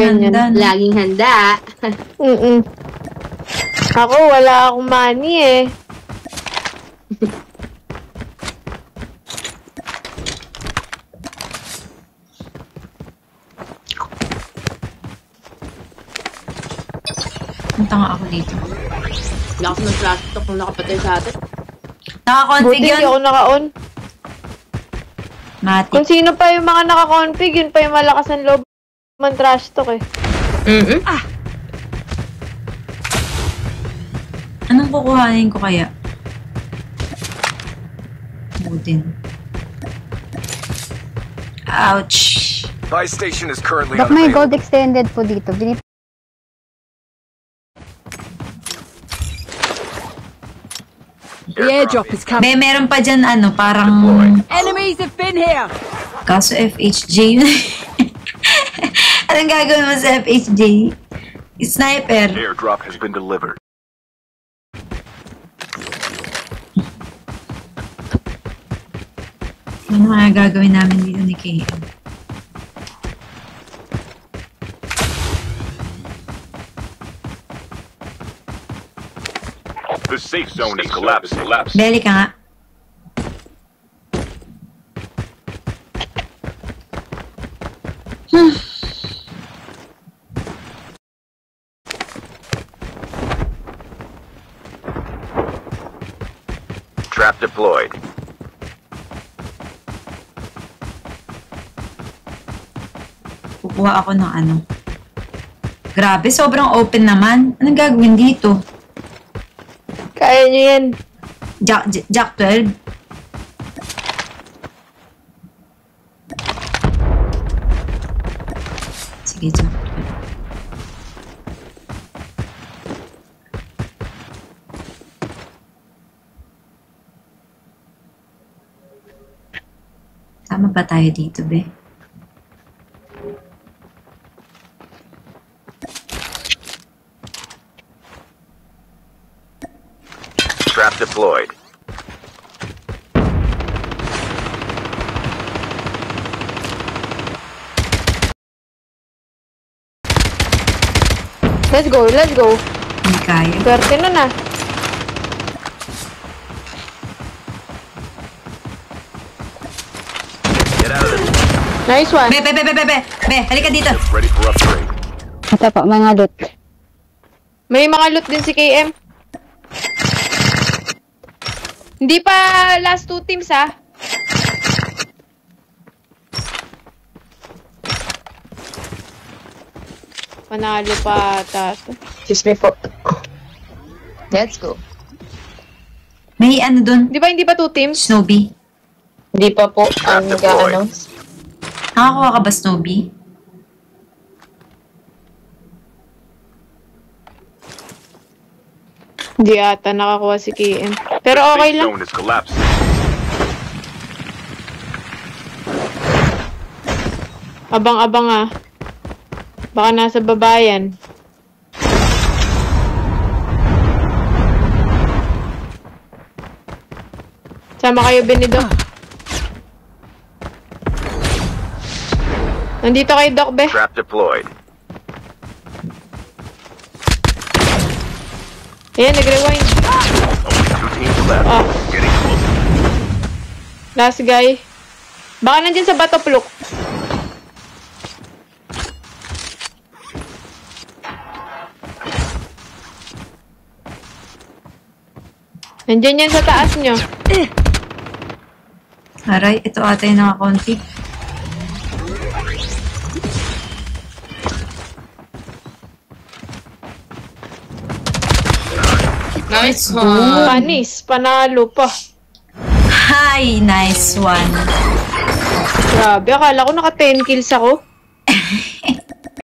ganyan. Handa, no? Laging handa. Ako, wala akong money eh. Punta nga ako dito. Lakas ng trash talk kung nakapatay sa atin. Naka-config Buti hindi yun. ako naka-on. Matik. Kung sino pa yung mga naka-config, yun pa yung malakas ang loob man trash talk eh. Anong kukuhanin ko kaya? Butin. Ouch. Buy station is currently Dok, may unavailable. gold extended po dito. The airdrop is coming. Meron pa dyan ano, parang... Enemies have been here. Kaso FHJ yun. Anong gagawin mo sa FHJ? Sniper. Airdrop has been delivered. Ano nga gagawin namin dito ni KM? The safe zone is collapsing. Beli ka nga. Trap deployed. Kukuha ako ng ano. Grabe, sobrang open naman. Anong gagawin dito? Kaya nyo yan. Jack 12? Sige, Jack 12. Tama ba tayo dito, be? Trap deployed. Let's go, let's go. Hindi kaya. Swerte na na. Get out of this. Nice one. Be, halika dito. Ready for upgrade. Ito po, mga loot. May mga loot din si KM. Hindi pa last 2 teams ah. Panalo pa ata. Excuse me po. Let's go. May ano dun? Di ba hindi pa 2 teams? Snowy. Hindi pa po ang nag-announce. Nakakuha ka ba, Snowy? Hindi ata nakakuha si KM. Pero The okay safe lang. zone is collapsing. Abang-abang ah. Baka nasa babayan. Sama kayo, Benido. Nandito kayo, Doc, be. Trap deployed. Ayan, nag-rewind. Only 2 teams left. Ah, Getting close. last guy. Baka nandyan sa bato, Pluk. Nandyan yan sa taas nyo. Aray, ito ata yung nakakonti. Nice Panis, panalo pa. Hi, nice one. Grabe, akala ko naka 10 kills ako.